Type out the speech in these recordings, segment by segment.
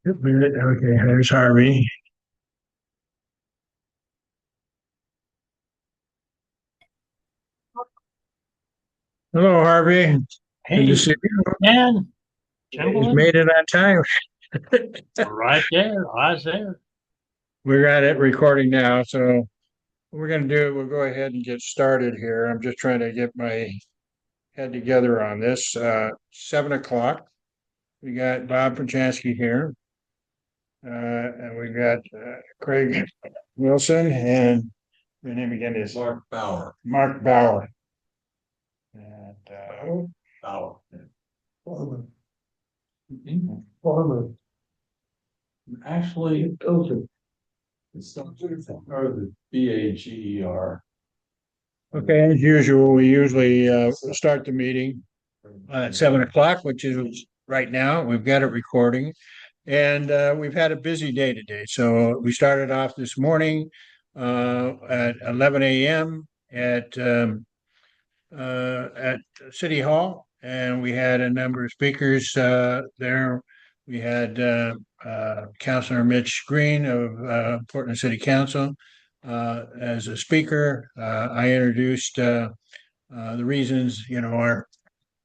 Okay, there's Harvey. Hello, Harvey. Good to Hey, see you. man, He's Chamberlain, made it on time. right there. I was there. We're at it recording now, so what we're going to do, we'll go ahead and get started here. I'm just trying to get my head together on this. 7 o'clock. We got Bob Pachansky here, and we got Craig Wilson, and your name again is Mark Bauer. Mark Bauer. And Bauer. Farmer. Mhm. Farmer. Actually, it's not or the BAGER. Okay, as usual, we usually start the meeting at 7 o'clock, which is right now. We've got it recording, and we've had a busy day today. So we started off this morning at 11 a.m. At City Hall, and we had a number of speakers there. We had Councilor Mitch Green of Portland City Council as a speaker. I introduced the reasons, our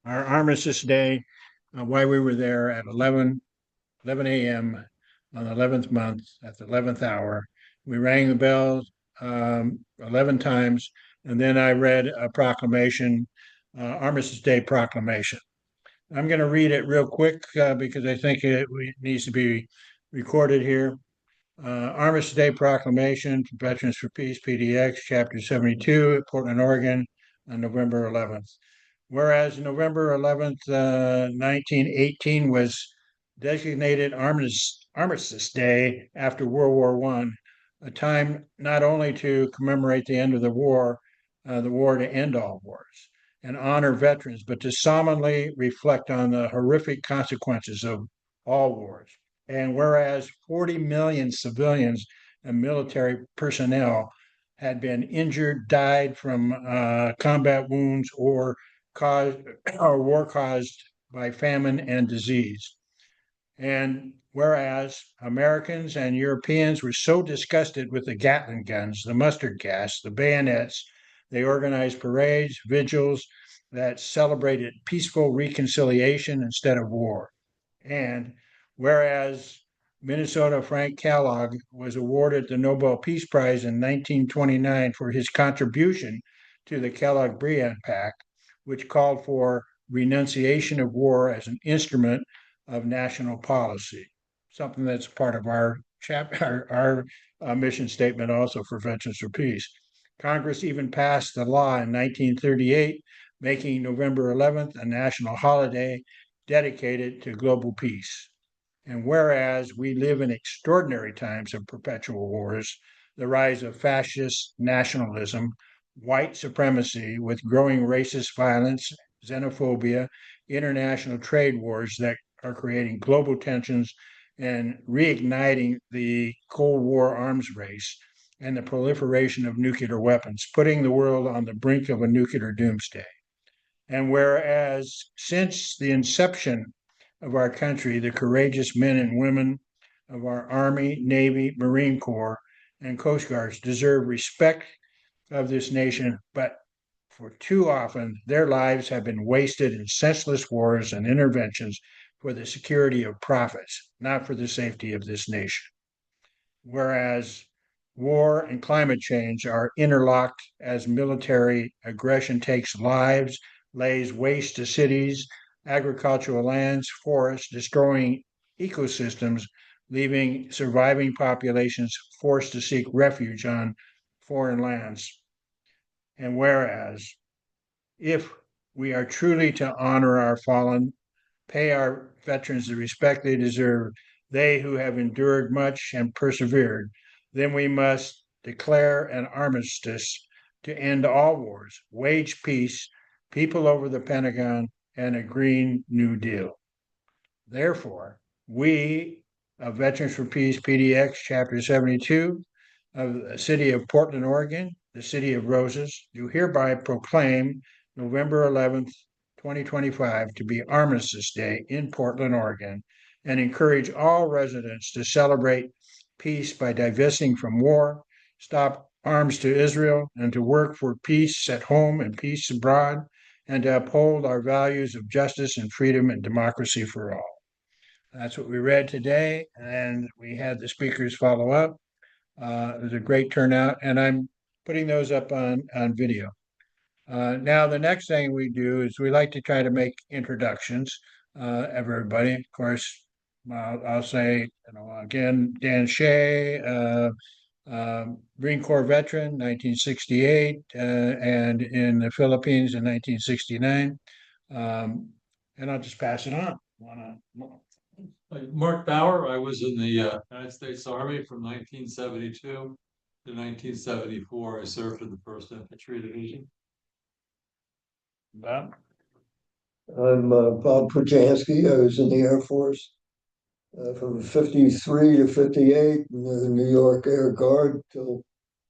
Armistice Day, why we were there at 11 a.m. on the 11th month at the 11th hour. We rang the bell 11 times, and then I read a proclamation, Armistice Day proclamation. I'm going to read it real quick because I think it needs to be recorded here. Armistice Day Proclamation for Veterans for Peace, PDX, Chapter 72, Portland, Oregon, on November 11th. Whereas November 11th, 1918 was designated Armistice Day after World War I, a time not only to commemorate the end of the war to end all wars, and honor veterans, but to solemnly reflect on the horrific consequences of all wars. And whereas 40 million civilians and military personnel had been injured, died from combat wounds, caused or war caused by famine and disease. And whereas Americans and Europeans were so disgusted with the Gatling guns, the mustard gas, the bayonets, they organized parades, vigils that celebrated peaceful reconciliation instead of war. And whereas Minnesota Frank Kellogg was awarded the Nobel Peace Prize in 1929 for his contribution to the Kellogg-Briand Pact, which called for renunciation of war as an instrument of national policy, something that's part of our mission statement also for Veterans for Peace. Congress even passed the law in 1938, making November 11th a national holiday dedicated to global peace. And whereas we live in extraordinary times of perpetual wars, the rise of fascist nationalism, white supremacy with growing racist violence, xenophobia, international trade wars that are creating global tensions and reigniting the Cold War arms race and the proliferation of nuclear weapons, putting the world on the brink of a nuclear doomsday. And whereas since the inception of our country, the courageous men and women of our Army, Navy, Marine Corps, and Coast Guards deserve respect of this nation, but for too often their lives have been wasted in senseless wars and interventions for the security of profits, not for the safety of this nation. Whereas war and climate change are interlocked as military aggression takes lives, lays waste to cities, agricultural lands, forests, destroying ecosystems, leaving surviving populations forced to seek refuge on foreign lands. And whereas, if we are truly to honor our fallen, pay our veterans the respect they deserve, they who have endured much and persevered, then we must declare an armistice to end all wars, wage peace, people over the Pentagon, and a Green New Deal. Therefore, we of Veterans for Peace PDX Chapter 72 of the City of Portland, Oregon, the City of Roses, do hereby proclaim November 11th, 2025 to be Armistice Day in Portland, Oregon, and encourage all residents to celebrate peace by divesting from war, stop arms to Israel, and to work for peace at home and peace abroad, and to uphold our values of justice and freedom and democracy for all. That's what we read today, and we had the speakers follow up. It was a great turnout, and I'm putting those up on video. Now, the next thing we do is we like to try to make introductions of everybody. Of course, I'll say, again, Dan Shea, Marine Corps veteran, 1968, and in the Philippines in 1969. And I'll just pass it on. Mark Bauer, I was in the United States Army from 1972 to 1974. I served in the 1st Infantry Division. Bob? I'm Bob Pujansky. I was in the Air Force from 53 to 58, in the New York Air Guard till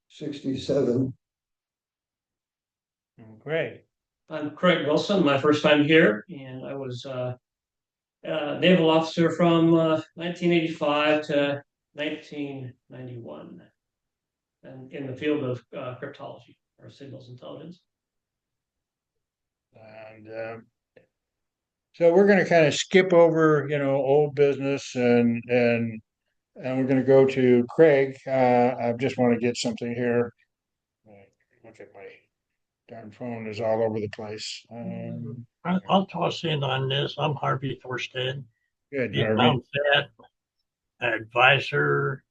67. Great. I'm Craig Wilson, my first time here, and I was naval officer from 1985 to 1991, and in the field of cryptology or signals intelligence. And so we're going to kind of skip over, old business, and we're going to go to Craig. I just want to get something here. Look at my darn phone is all over the place. I'll toss in on this. I'm Harvey Thorstead, Good, Harvey. Vietnam vet, advisor,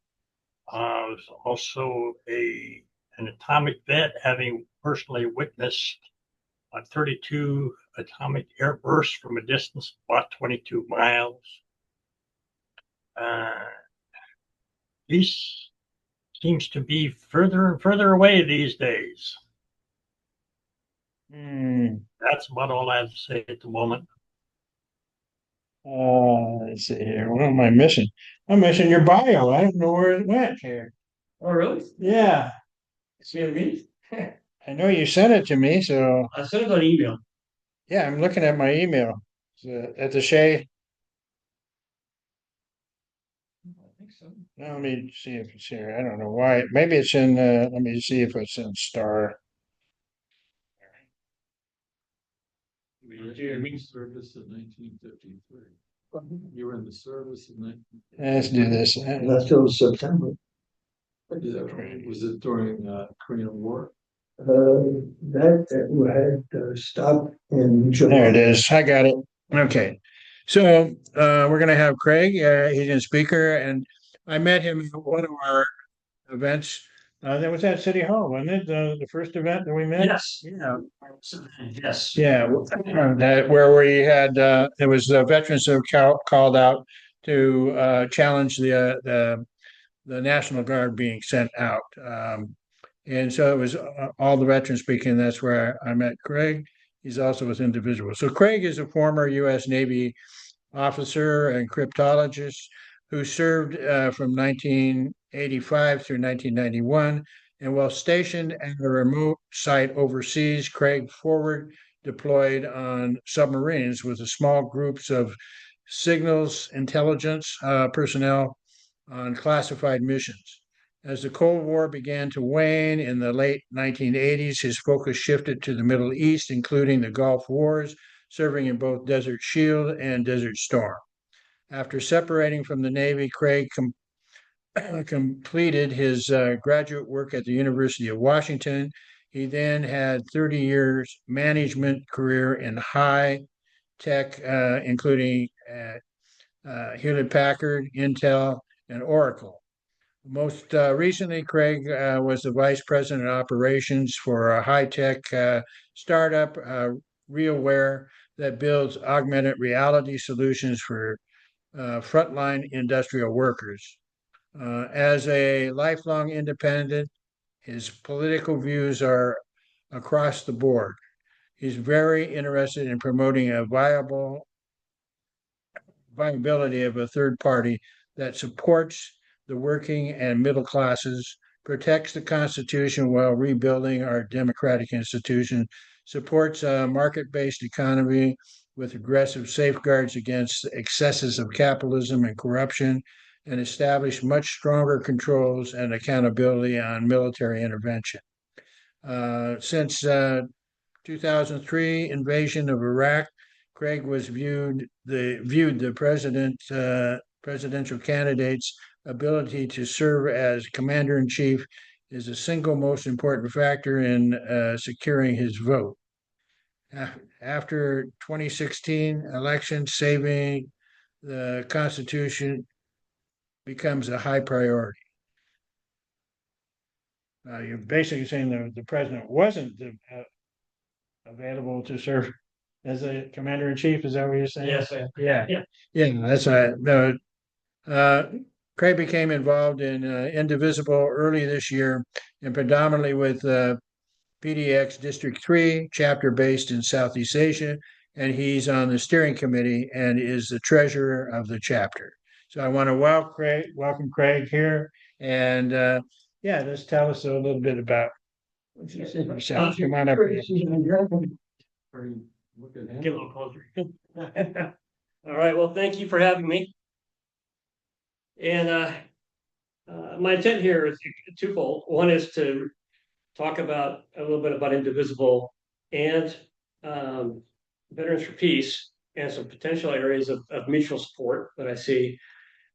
also an atomic vet, having personally witnessed a 32 atomic airbursts from a distance of about 22 miles. Peace seems to be further and further away these days. That's about all I have to say at the moment. Let's see here. What am I missing? I'm missing your bio. I don't know where it went here. Oh, really? Yeah. See what I mean? I know you sent it to me, so I sent it on email. yeah, I'm looking at my email. At the Shea. I think so. Now, let me see if it's here. I don't know why. Maybe it's in, let me see if it's in Star. You were in the service in 1953. You were in the service in 19. Let's do this. And that's till September. Was it during Korean War? That had stopped in July. There it is. I got it. Okay. So we're going to have Craig. He's a speaker, and I met him at one of our events. That was at City Hall, wasn't it? The first event that we met? Yes. Yeah. Yes. Yeah. That where we had it was veterans who called out to challenge the National Guard being sent out. And so it was all the veterans speaking. That's where I met Craig. He's also with Indivisible. So Craig is a former U.S. Navy officer and cryptologist who served from 1985 through 1991. And while stationed at a remote site overseas, Craig forward deployed on submarines with small groups of signals intelligence personnel on classified missions. As the Cold War began to wane in the late 1980s, his focus shifted to the Middle East, including the Gulf Wars, serving in both Desert Shield and Desert Storm. After separating from the Navy, Craig completed his graduate work at the University of Washington. He then had 30 years management career in high tech, including Hewlett Packard, Intel, and Oracle. Most recently, Craig was the vice president of operations for a high-tech startup, RealWear, that builds augmented reality solutions for frontline industrial workers. As a lifelong independent, his political views are across the board. He's very interested in promoting a viability of a third party that supports the working and middle classes, protects the Constitution while rebuilding our democratic institution, supports a market-based economy with aggressive safeguards against excesses of capitalism and corruption, and established much stronger controls and accountability on military intervention. Since 2003 invasion of Iraq, Craig was viewed the presidential candidate's ability to serve as commander-in-chief is the single most important factor in securing his vote. After 2016 election, saving the Constitution becomes a high priority. You're basically saying the president wasn't available to serve as a commander in chief. Is that what you're saying? Yes. Yeah. Yeah. Yeah, that's right. No, Craig became involved in Indivisible early this year, and predominantly with PDX District 3, chapter based in Southeast Asia, and he's on the steering committee and is the treasurer of the chapter. So I want to welcome Craig here, and yeah, just tell us a little bit about yourself. Come on up here. Get a little closer. All right. Well, thank you for having me. And my intent here is twofold. One is to talk about a little bit about Indivisible and Veterans for Peace and some potential areas of mutual support that I see.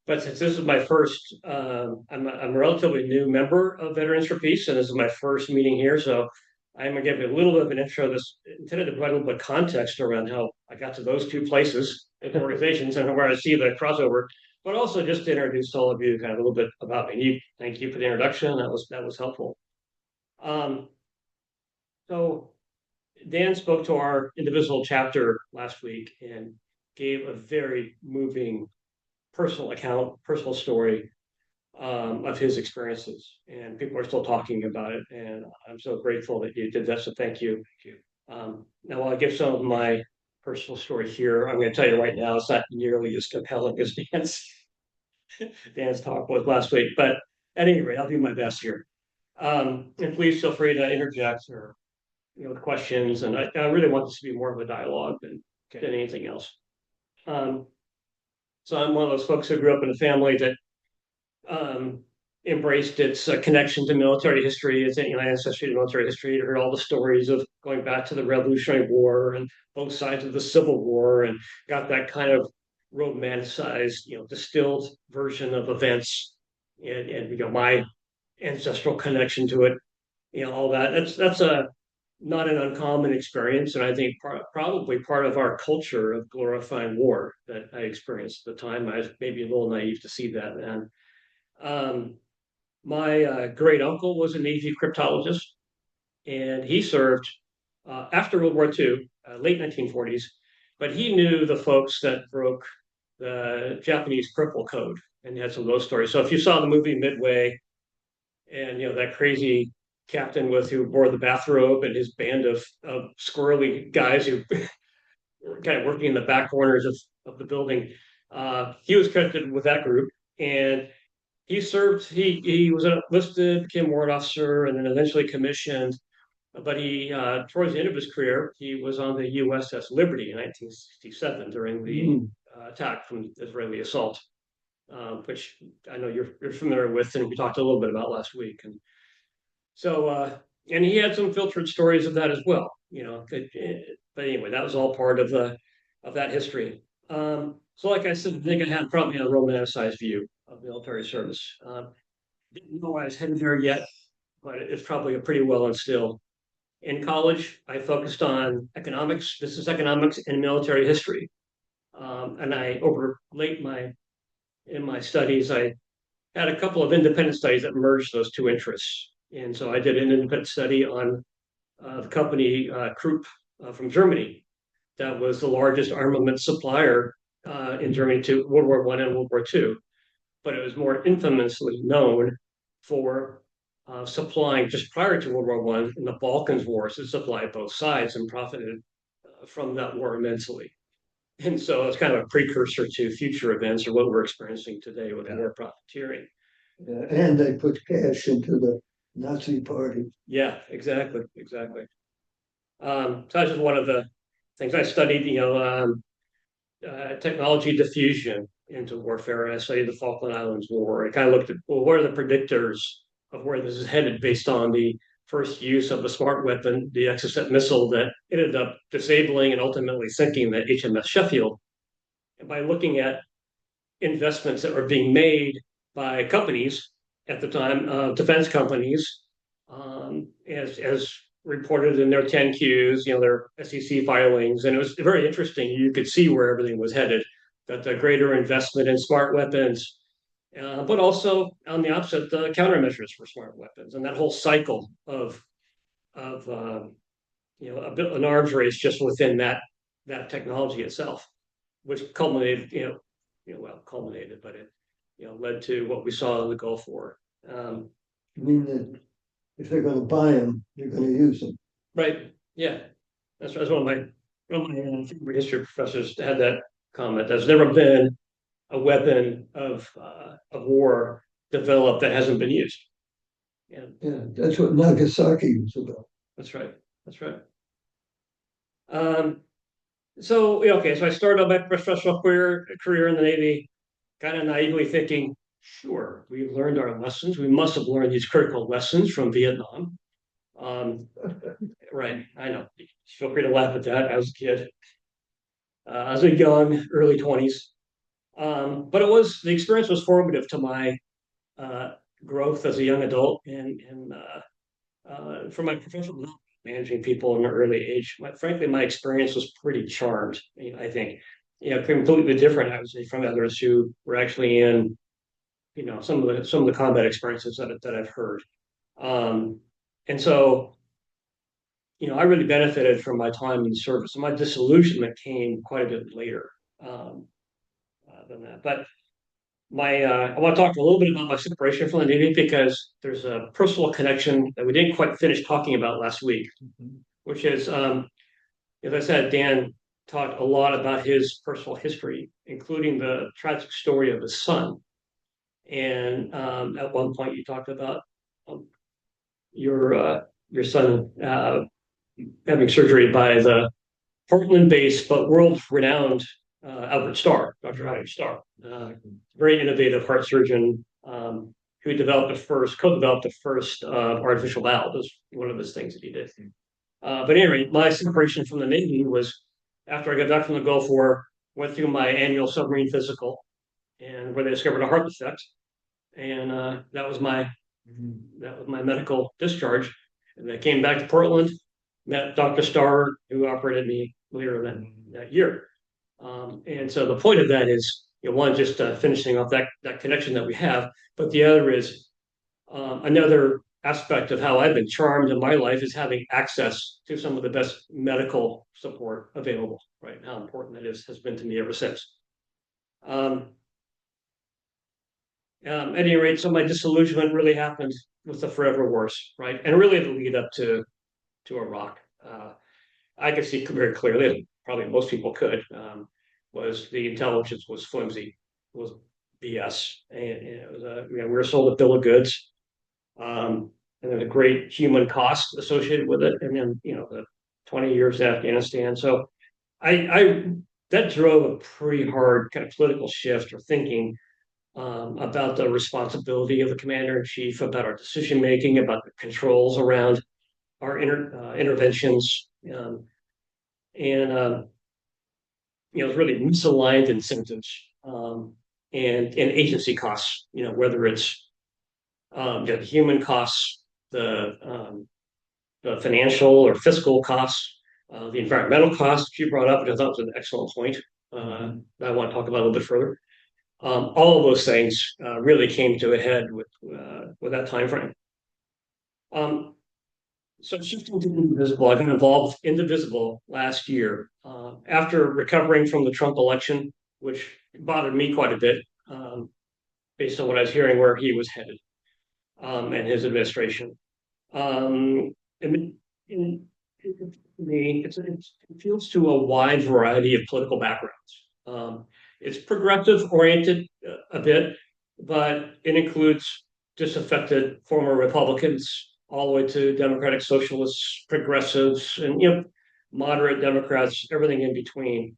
But since this is my first, I'm a relatively new member of Veterans for Peace, and this is my first meeting here. So I'm going to give you a little bit of an intro. This intended to provide a little bit of context around how I got to those two places, organizations, and where I see the crossover, but also just to introduce all of you kind of a little bit about me. Thank you for the introduction. That was helpful. So Dan spoke to our Indivisible chapter last week and gave a very moving personal account, personal story of his experiences, and people are still talking about it, and I'm so grateful that you did that, so thank you. Now, while I give some of my personal story here, I'm going to tell you right now, it's not nearly as compelling as Dan's talk was last week, but at any rate, I'll do my best here. And please feel free to interject or with questions, and I really want this to be more of a dialogue than anything else. So I'm one of those folks who grew up in a family that embraced its connection to military history, its ancestry to military history. I heard all the stories of going back to the Revolutionary War and both sides of the Civil War, and got that kind of romanticized, distilled version of events, and my ancestral connection to it, all that. That's a not an uncommon experience, and I think probably part of our culture of glorifying war that I experienced at the time. I was maybe a little naive to see that then. My great uncle was a Navy cryptologist, and he served after World War II, late 1940s, but he knew the folks that broke the Japanese Purple Code and had some of those stories. So if you saw the movie Midway, and that crazy captain who wore the bathrobe and his band of squirrely guys who were kind of working in the back corners of the building. He was connected with that group, and he served. He was enlisted, became a warrant officer, and then eventually commissioned. But he, towards the end of his career, he was on the USS Liberty in 1967 during the attack from the Israeli assault, which I know you're familiar with, and we talked a little bit about last week. And so, and he had some filtered stories of that as well, but anyway, that was all part of that history. So like I said, I think I had probably a romanticized view of military service. Didn't know I was headed there yet, but it's probably a pretty well instilled. In college, I focused on economics, business economics, and military history. And I in my studies, I had a couple of independent studies that merged those two interests. And so I did an independent study on the company Krupp from Germany, that was the largest armament supplier in Germany to World War I and World War II. But it was more infamously known for supplying just prior to World War I in the Balkans Wars. It supplied both sides and profited from that war immensely. And so it's kind of a precursor to future events or what we're experiencing today with war profiteering. Yeah, and they put cash into the Nazi party. Yeah, exactly. So that's just one of the things. I studied, technology diffusion into warfare. I studied the Falkland Islands War. I kind of looked at, well, what are the predictors of where this is headed based on the first use of a smart weapon, the Exocet missile that ended up disabling and ultimately sinking the HMS Sheffield. And by looking at investments that were being made by companies at the time, defense companies, as reported in their 10Qs, their SEC filings, and it was very interesting. You could see where everything was headed. That the greater investment in smart weapons, but also on the opposite, the countermeasures for smart weapons, and that whole cycle of an arms race just within that technology itself, which culminated, culminated, but it led to what we saw in the Gulf War. I mean that if they're going to buy them, they're going to use them. Right. Yeah. That's one of my favorite history professors had that comment. There's never been a weapon of war developed that hasn't been used. Yeah, that's what Nagasaki was about. That's right. That's right. So I started out my professional career in the Navy, kind of naively thinking, sure, we've learned our lessons. We must have learned these critical lessons from Vietnam. Right, I know. Feel free to laugh at that. I was a kid. I was a young, early 20s. But the experience was formative to my growth as a young adult and for my professional development, managing people in an early age. Frankly, my experience was pretty charmed. I think, completely different, I would say, from others who were actually in, some of the combat experiences that I've heard. And so, I really benefited from my time in the service. And my disillusionment came quite a bit later than that. But I want to talk a little bit about my separation from the Navy because there's a personal connection that we didn't quite finish talking about last week, which is, as I said, Dan talked a lot about his personal history, including the tragic story of his son. And at one point, you talked about your son having surgery by the Portland-based but world-renowned Albert Starr, Dr. Albert Starr, very innovative heart surgeon who co-developed the first artificial valve. Was one of those things that he did. But anyway, my separation from the Navy was after I got back from the Gulf War, went through my annual submarine physical, and where they discovered a heart defect, and that was my medical discharge. And I came back to Portland, met Dr. Starr, who operated me later that year. And so the point of that is, one, just finishing off that connection that we have, but the other is another aspect of how I've been charmed in my life is having access to some of the best medical support available, right? And how important that has been to me ever since. At any rate, so my disillusionment really happened with the forever worse, right? And really the lead up to Iraq. I could see very clearly, probably most people could, was the intelligence was flimsy, it was BS, and it was we were sold a bill of goods, and then a great human cost associated with it, and then the 20 years in Afghanistan. So I that drove a pretty hard kind of political shift or thinking about the responsibility of the commander in chief, about our decision making, about the controls around our interventions, and it's really misaligned incentives and agency costs. Whether it's the human costs, the financial or fiscal costs, the environmental costs you brought up, which I thought was an excellent point. That I want to talk about a little bit further. All of those things really came to a head with that time frame. So shifting to Indivisible, I've been involved in Indivisible last year after recovering from the Trump election, which bothered me quite a bit based on what I was hearing where he was headed and his administration. It appeals to a wide variety of political backgrounds. It's progressive oriented a bit, but it includes disaffected former Republicans all the way to Democratic Socialists, progressives, and moderate Democrats, everything in between.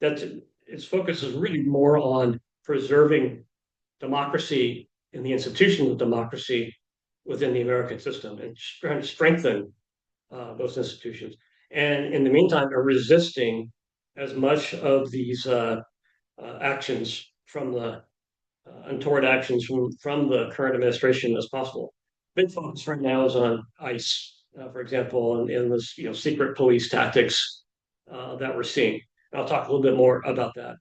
That its focus is really more on preserving democracy and the institutions of democracy within the American system and trying to strengthen those institutions. And in the meantime, are resisting as much of these actions from the untoward actions from the current administration as possible. Big focus right now is on ICE, for example, and this secret police tactics that we're seeing. And I'll talk a little bit more about that.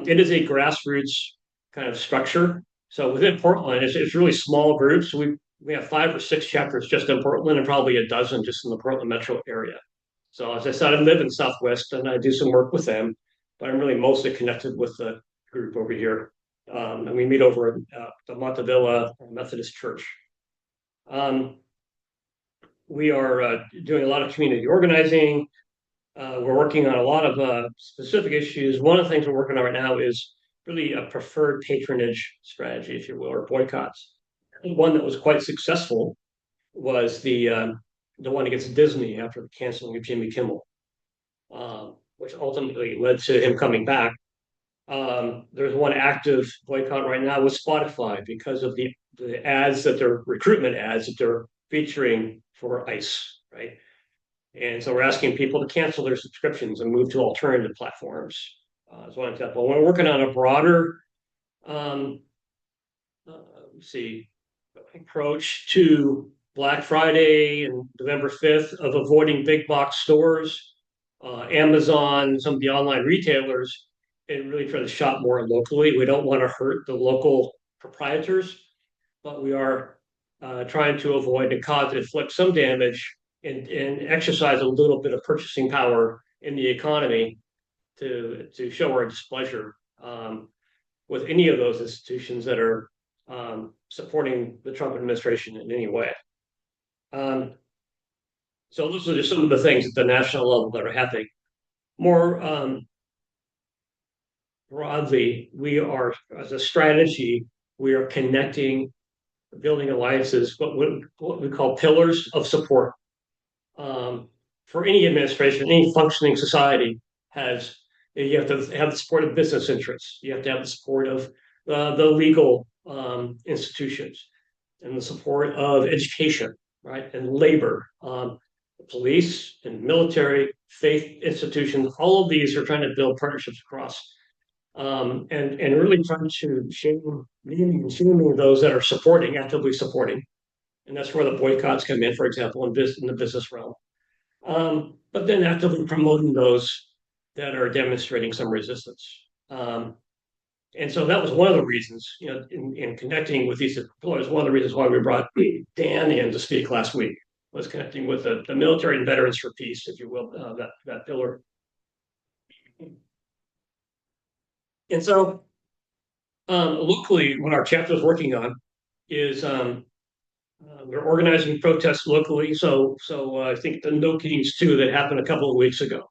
It is a grassroots kind of structure. So within Portland, it's really small groups. We have 5 or 6 chapters just in Portland and probably a dozen just in the Portland metro area. So as I said, I live in Southwest and I do some work with them, but I'm really mostly connected with the group over here. And we meet over at the Montevilla Methodist Church. We are doing a lot of community organizing. We're working on a lot of specific issues. One of the things we're working on right now is really a preferred patronage strategy, if you will, or boycotts. One that was quite successful was the one against Disney after the canceling of Jimmy Kimmel, which ultimately led to him coming back. There's one active boycott right now with Spotify because of the ads that they're recruitment ads that they're featuring for ICE, right? And so we're asking people to cancel their subscriptions and move to alternative platforms. As one example, we're working on a broader, approach to Black Friday and November 5th of avoiding big box stores, Amazon, some of the online retailers, and really try to shop more locally. We don't want to hurt the local proprietors, but we are trying to avoid and inflict some damage and exercise a little bit of purchasing power in the economy to show our displeasure with any of those institutions that are supporting the Trump administration in any way. So those are just some of the things at the national level that are happening. More broadly, we are, as a strategy, we are connecting, building alliances, what we call pillars of support. For any administration, any functioning society you have to have the support of business interests. You have to have the support of the legal institutions and the support of education, right? And labor, police and military, faith institutions. All of these are trying to build partnerships across and really trying to shaming those that are actively supporting. And that's where the boycotts come in, for example, in the business realm. But then actively promoting those that are demonstrating some resistance. And so that was one of the reasons, in connecting with these pillars, one of the reasons why we brought Dan in to speak last week was connecting with the military and veterans for peace, if you will, that pillar. And so locally, what our chapter is working on is we're organizing protests locally. So I think the No Kings 2 that happened a couple of weeks ago.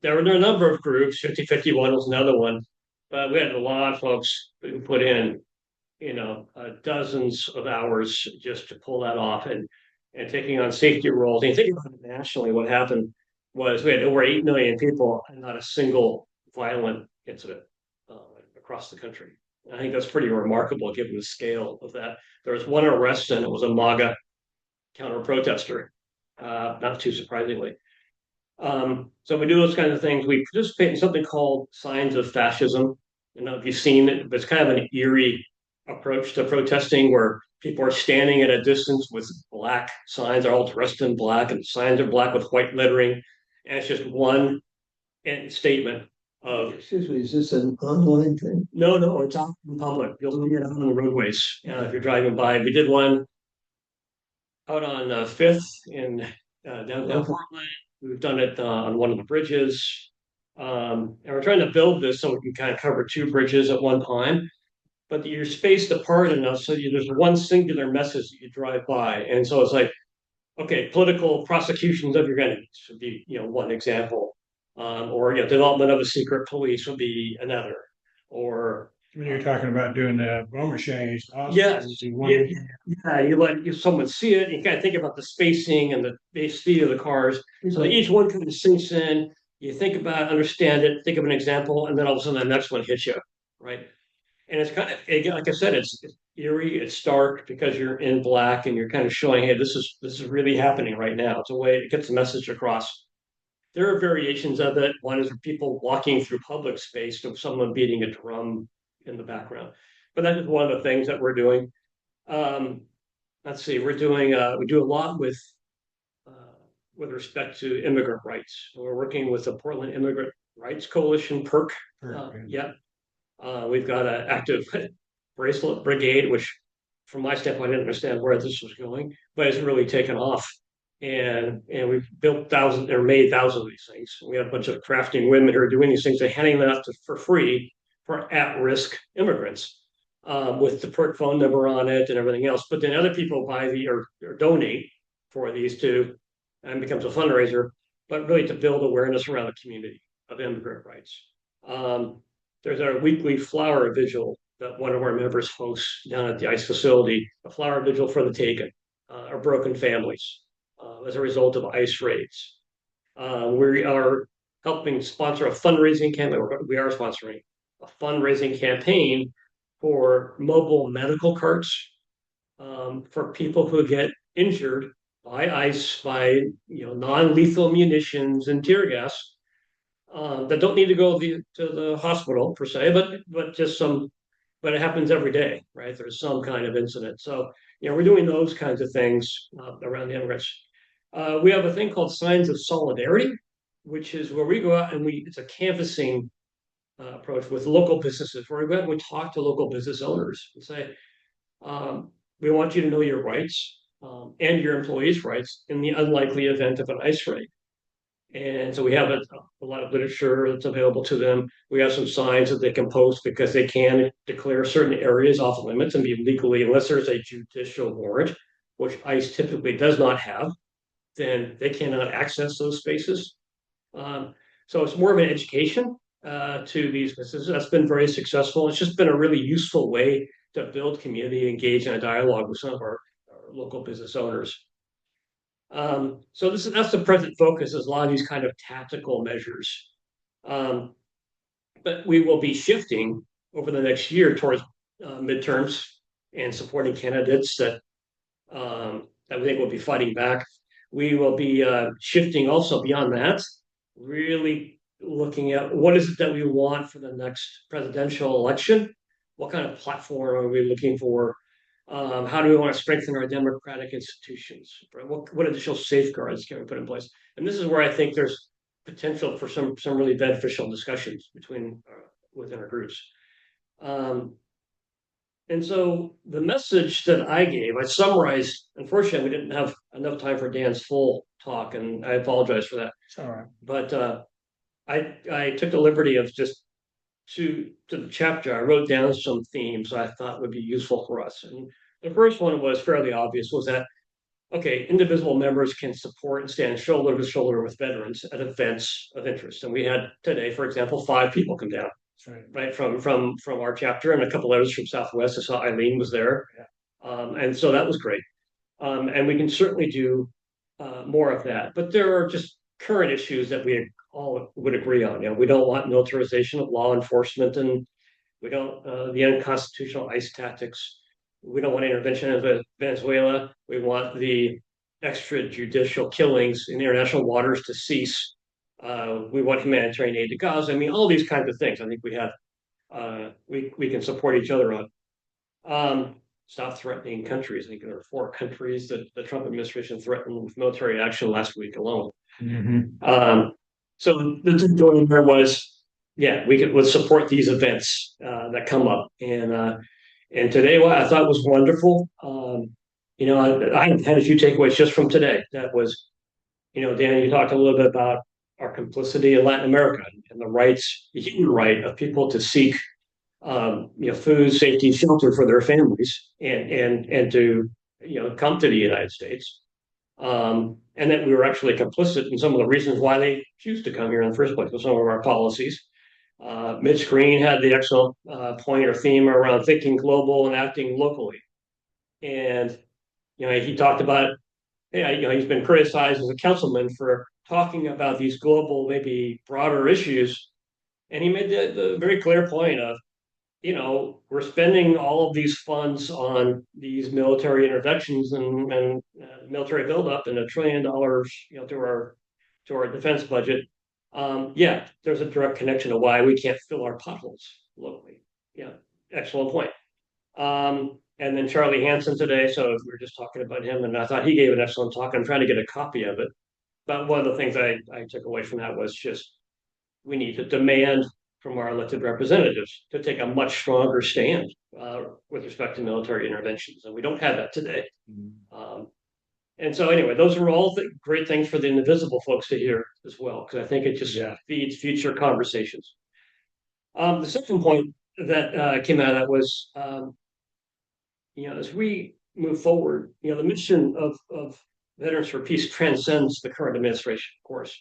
There were a number of groups. 5051 was another one, but we had a lot of folks who put in, dozens of hours just to pull that off and taking on safety roles. And thinking about it nationally, what happened was we had over 8 million people and not a single violent incident across the country. I think that's pretty remarkable given the scale of that. There was one arrest and it was a MAGA counter-protester, not too surprisingly. So we do those kinds of things. We participate in something called Signs of Fascism. If you've seen it, but it's kind of an eerie approach to protesting where people are standing at a distance with black signs, are all dressed in black, and the signs are black with white lettering. And it's just one statement of. Excuse me, is this an online thing? No, it's out in public. You'll see it out on the roadways if you're driving by. We did one out on 5th in downtown Portland. We've done it on one of the bridges. And we're trying to build this so we can kind of cover 2 bridges at one time. But you're spaced apart enough so there's one singular message that you drive by. And so it's like, okay, political prosecutions of your enemies would be, one example. Or development of a secret police would be another. Or When you're talking about doing the bomber shays. Yes, yeah, you let someone see it. You kind of think about the spacing and the base speed of the cars. So each one kind of sinks in. You think about it, understand it, think of an example, and then all of a sudden the next one hits you, right? And it's kind of, again, like I said, it's eerie, it's stark because you're in black and you're kind of showing, hey, this is really happening right now. It's a way it gets the message across. There are variations of it. One is for people walking through public space with someone beating a drum in the background. But that is one of the things that we're doing. Um, let's see, we do a lot uh, with respect to immigrant rights. We're working with the Portland Immigrant Rights Coalition, PERC. Yeah, we've got an active bracelet brigade, which from my standpoint, I didn't understand where this was going, but it's really taken off. And we've built thousands or made thousands of these things. We have a bunch of crafting women who are doing these things. They're handing them out for free for at-risk immigrants with the PERT phone number on it and everything else. But then other people buy or donate for these too, and becomes a fundraiser, but really to build awareness around the community of immigrant rights. There's our weekly flower vigil that one of our members hosts down at the ICE facility, a flower vigil for the taken, or broken families as a result of ICE raids. We are helping sponsor a fundraising campaign. We are sponsoring a fundraising campaign for mobile medical carts for people who get injured by ICE, by non-lethal munitions and tear gas that don't need to go to the hospital per se, but just some. But it happens every day, right? There's some kind of incident. So we're doing those kinds of things around the immigrants. We have a thing called Signs of Solidarity, which is where we go out and it's a canvassing approach with local businesses, where we go out and we talk to local business owners and say, we want you to know your rights and your employees' rights in the unlikely event of an ICE raid. And so we have a lot of literature that's available to them. We have some signs that they can post because they can declare certain areas off limits and be legally, unless there's a judicial warrant, which ICE typically does not have, then they cannot access those spaces. So it's more of an education to these businesses. That's been very successful. It's just been a really useful way to build community, engage in a dialogue with some of our local business owners. So that's the present focus, is a lot of these kind of tactical measures. But we will be shifting over the next year towards midterms and supporting candidates that we think will be fighting back. We will be shifting also beyond that, really looking at what is it that we want for the next presidential election? What kind of platform are we looking for? How do we want to strengthen our democratic institutions? Right? What additional safeguards can we put in place? And this is where I think there's potential for some really beneficial discussions within our groups. And so the message that I gave, I summarized. Unfortunately, we didn't have enough time for Dan's full talk, and I apologize for that. It's all right. But I took the liberty of just to the chapter, I wrote down some themes I thought would be useful for us. And the first one was fairly obvious, was that, okay, Indivisible members can support and stand shoulder to shoulder with veterans at events of interest. And we had today, for example, 5 people come down, right, from our chapter, and a couple others from Southwest. I saw Eileen was there. Yeah. And so that was great. And we can certainly do more of that. But there are just current issues that we all would agree on. We don't want militarization of law enforcement, and we don't the unconstitutional ICE tactics. We don't want intervention in Venezuela. We want the extrajudicial killings in international waters to cease. We want humanitarian aid to Gaza. I mean, all these kinds of things. I think we can support each other on. Stop threatening countries. I think there are 4 countries that the Trump administration threatened with military action last week alone. Mm-hmm. So the going there was, let's support these events that come up. And today, what I thought was wonderful. I had a few takeaways just from today. That was, Dan, you talked a little bit about our complicity in Latin America and the human right of people to seek food, safety, shelter for their families, and to come to the United States, and that we were actually complicit in some of the reasons why they choose to come here in the first place with some of our policies. Mitch Green had the excellent point or theme around thinking global and acting locally. And, he talked about, he's been criticized as a councilman for talking about these global, maybe broader issues. And he made the very clear point of, we're spending all of these funds on these military interventions and military buildup and $1 trillion, to our defense budget. Yeah, there's a direct connection to why we can't fill our potholes locally. Yeah, excellent point. And then Charlie Hansen today, so we were just talking about him, and I thought he gave an excellent talk. I'm trying to get a copy of it. But one of the things I took away from that was just we need to demand from our elected representatives to take a much stronger stand with respect to military interventions, and we don't have that today. And so anyway, those are all great things for the Indivisible folks to hear as well, because I think it just feeds future conversations. The second point that came out of that was, as we move forward, the mission of Veterans for Peace transcends the current administration, of course.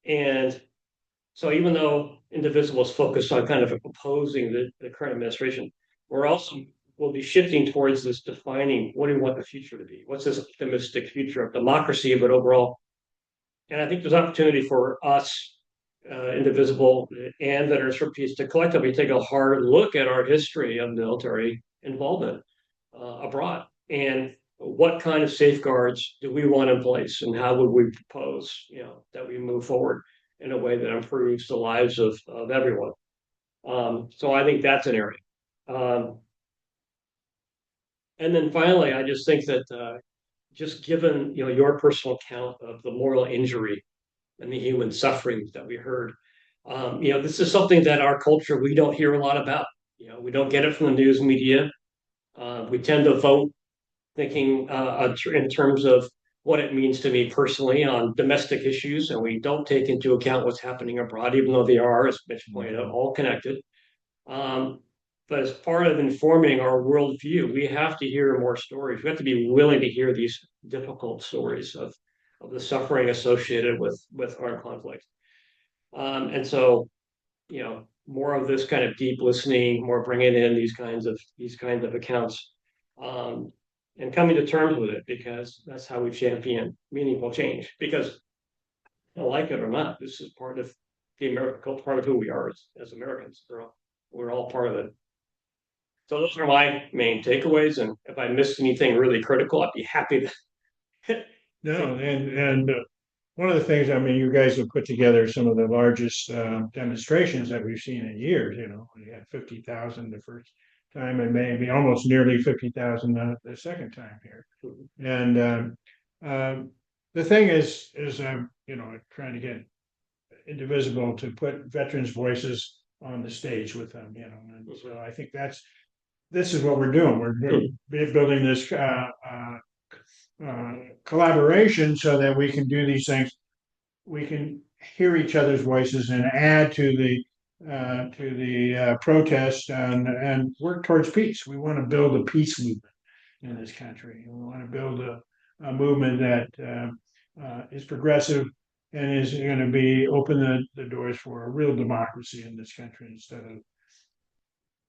And so even though Indivisible is focused on kind of opposing the current administration, we'll be shifting towards this defining what do we want the future to be? What's this optimistic future of democracy, but overall? And I think there's opportunity for us, Indivisible and Veterans for Peace, to collectively take a hard look at our history of military involvement abroad and what kind of safeguards do we want in place and how would we propose, that we move forward in a way that improves the lives of everyone. So I think that's an area. And then finally, I just think that just given your personal account of the moral injury and the human suffering that we heard, this is something that our culture we don't hear a lot about. We don't get it from the news media. We tend to vote thinking in terms of what it means to me personally on domestic issues, and we don't take into account what's happening abroad, even though they are, as Mitch pointed out, all connected. But as part of informing our worldview, we have to hear more stories. We have to be willing to hear these difficult stories of the suffering associated with armed conflict. And so, more of this kind of deep listening, more bringing in these kinds of accounts, and coming to terms with it, because that's how we champion meaningful change. Because, like it or not, this is part of the American culture, part of who we are as Americans. We're all part of it. So those are my main takeaways. And if I missed anything really critical, I'd be happy to. No, and one of the things, I mean, you guys have put together some of the largest demonstrations that we've seen in years. We had 50,000 the first time, and maybe almost nearly 50,000 the second time here. And the thing is trying to get Indivisible to put veterans' voices on the stage with them. And so I think this is what we're doing. We're building this collaboration so that we can do these things. We can hear each other's voices and add to the protest and work towards peace. We want to build a peace movement in this country. We want to build a movement that is progressive and is going to be open the doors for a real democracy in this country instead of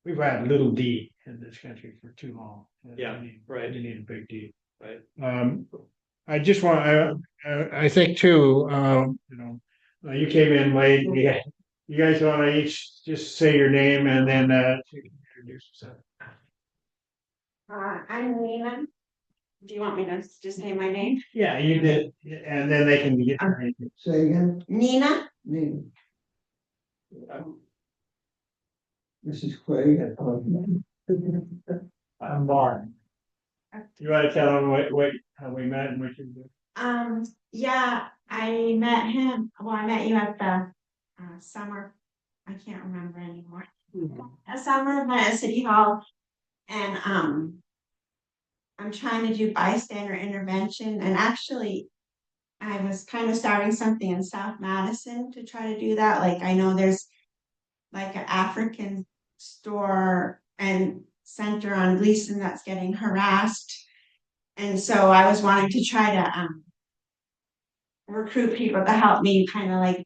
we've had little d in this country for too long. Yeah, right. We need a big D. Right. I just want. I think too. You came in late. You guys want to each just say your name and then introduce yourself. I'm Nina. Do you want me to just say my name? Yeah, you did, and then they can get. Say again. Nina. Nina. This is Craig. I'm Mark. You want to tell them how we met and what you did? Yeah, I met him. Well, I met you at the summer. I can't remember anymore. A summer event at City Hall, and I'm trying to do bystander intervention. And actually, I was kind of starting something in South Madison to try to do that. Like I know there's like an African store and center on Gleason that's getting harassed. And so I was wanting to try to recruit people to help me kind of like,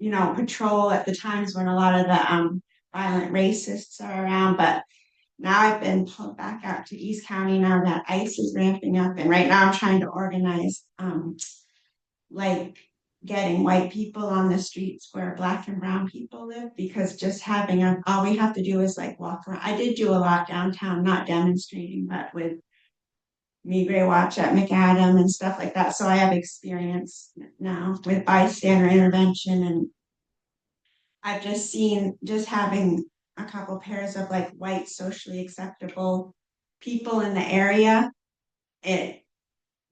patrol at the times when a lot of the violent racists are around. But now I've been pulled back out to East County now that ICE is ramping up, and right now I'm trying to organize like getting white people on the streets where Black and brown people live, because just having all we have to do is like walk around. I did do a lot downtown, not demonstrating, but with Migrate Watch at McAdam and stuff like that. So I have experience now with bystander intervention, and I've just seen just having a couple pairs of like white socially acceptable people in the area, it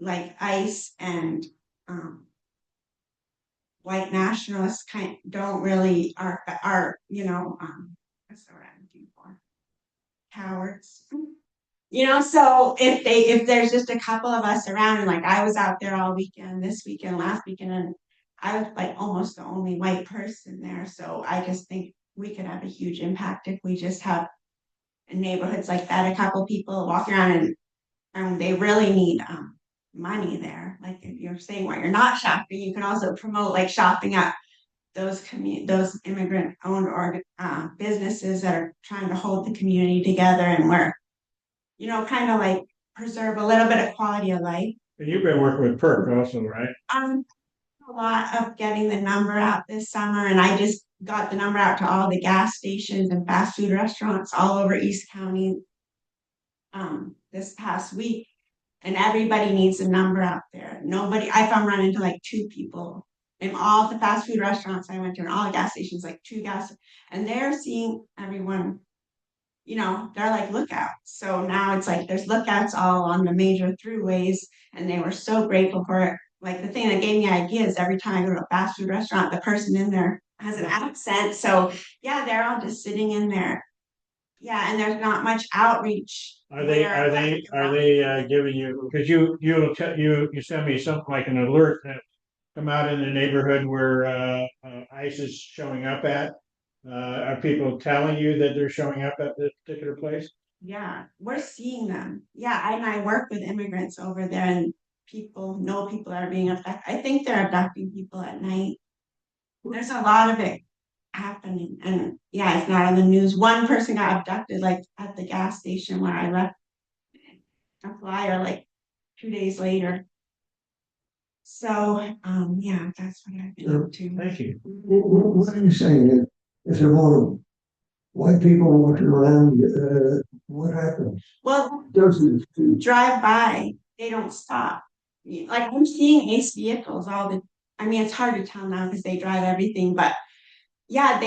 like ICE and white nationalists don't really are what's the word I'm looking for? Cowards. So if there's just a couple of us around, and like I was out there all weekend, this weekend, last weekend, and I was like almost the only white person there. So I just think we could have a huge impact if we just have in neighborhoods like that, a couple people walk around, and they really need money there. Like if you're saying why you're not shopping, you can also promote like shopping at those immigrant owned or businesses that are trying to hold the community together, and where kind of like preserve a little bit of quality of life. You've been working with PERC also, right? A lot of getting the number out this summer, and I just got the number out to all the gas stations and fast food restaurants all over East County this past week, and everybody needs a number out there. I found run into like two people in all the fast food restaurants I went to, and all the gas stations, like two gas, and they're seeing everyone. They're like lookouts. So now it's like there's lookouts all on the major throughways, and they were so grateful for it. Like the thing that gave me ideas, every time I go to a fast food restaurant, the person in there has an accent. So yeah, they're all just sitting in there. Yeah, and there's not much outreach. Are they giving you, because you sent me something like an alert that come out in the neighborhood where ICE is showing up at? Are people telling you that they're showing up at this particular place? Yeah, we're seeing them. Yeah, and I work with immigrants over there, and people that are being abducted. I think they're abducting people at night. There's a lot of it happening, and yeah, it's not on the news. One person got abducted like at the gas station where I left a flyer like 2 days later. So yeah, that's what I've been up to. Thank you. What are you saying? If there more white people walking around, what happens? Well, Doesn't drive by, they don't stop. Like I'm seeing ACE vehicles I mean, it's hard to tell now because they drive everything, but yeah,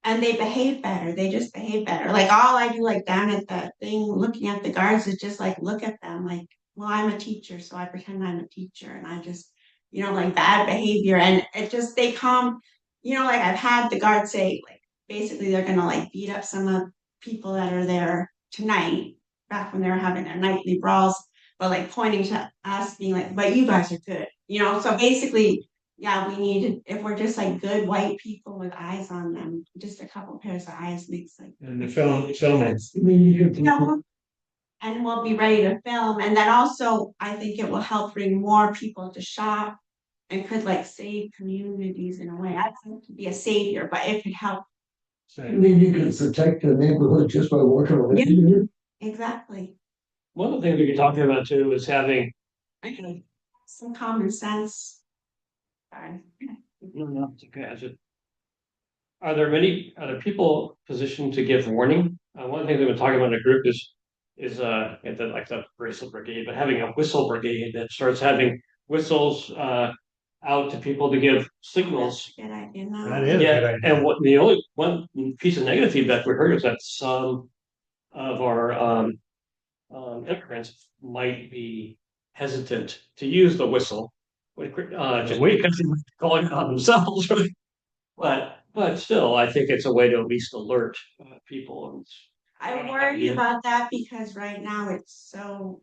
and they behave better. They just behave better. Like all I do, like down at the thing, looking at the guards, is just like look at them. Like, well, I'm a teacher, so I pretend I'm a teacher, and I just, like bad behavior, and it just they calm. Like I've had the guards say, like basically they're gonna like beat up some of the people that are there tonight, back when they were having their nightly brawls, but like pointing to us, being like, "But you guys are good," So basically, yeah, we need, if we're just like good white people with eyes on them, just a couple pairs of eyes makes like. And the filming. I mean, you can, And we'll be ready to film. And then also, I think it will help bring more people to shop and could like save communities in a way. I think to be a savior, but it could help. I mean, you can protect the neighborhood just by walking around. Yeah. Exactly. One of the things we could talk about too is having Some common sense. Sorry. no, it's okay. Are there people positioned to give warning? One thing that we're talking about in a group is like the bracelet brigade, but having a whistle brigade that starts having whistles out to people to give signals. Good idea. No. That is a good Yeah, idea. and what the only one piece of negative feedback we heard is that some of our immigrants might be hesitant to use the whistle, just because they're calling it on themselves. But still, I think it's a way to at least alert people. And I worry about that because right now it's so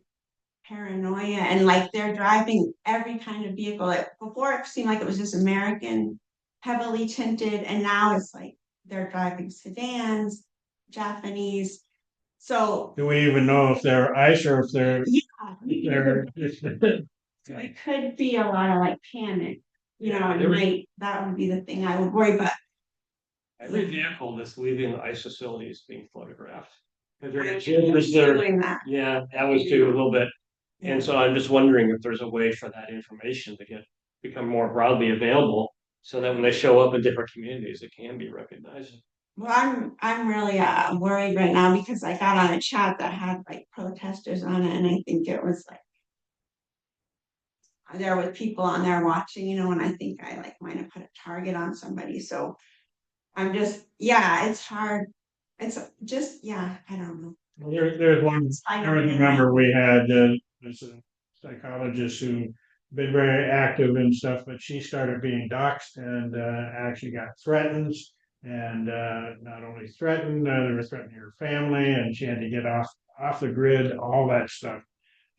paranoia, and like they're driving every kind of vehicle. Before it seemed like it was just American, heavily tinted, and now it's like they're driving sedans, Japanese. So Do we even know if they're ICE or if they're yeah, they're it could be a lot of like panic. You know, Yeah, it there was- might, that would be the thing I would worry about. Every vehicle that's leaving the ice facility is being photographed. 'Cause they're- I'm there's their- doing that. Yeah, that was too a little bit. And so I'm just wondering if there's a way for that information to become more broadly available so that when they show up in different communities, it can be recognized. Well, I'm really worried right now because I got on a chat that had like protesters on it, and I think it was like there was people on there watching, you know, and I think I like might have put a target on somebody. So I'm just, yeah, it's hard. It's just, yeah, I don't know. Well, there's one, I I don't know. remember we had, this psychologist who been very active and stuff, but she started being doxxed and, actually got threatened. And, not only threatened, they were threatening her family and she had to get off the grid, all that stuff.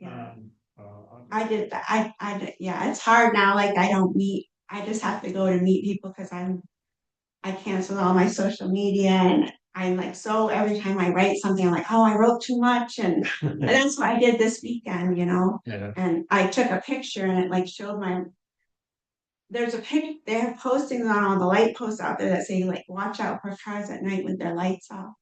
Yeah. Uh, I did that. Yeah, it's hard now. Like I don't meet, I just have to go to meet people because I canceled all my social media and I'm like, so every time I write something, I'm like, oh, I wrote too much. And that's what I did this weekend, you know? Yeah. And I took a picture and it like showed there's a pic, they have postings on all the light posts out there that say like, watch out for cars at night with their lights off.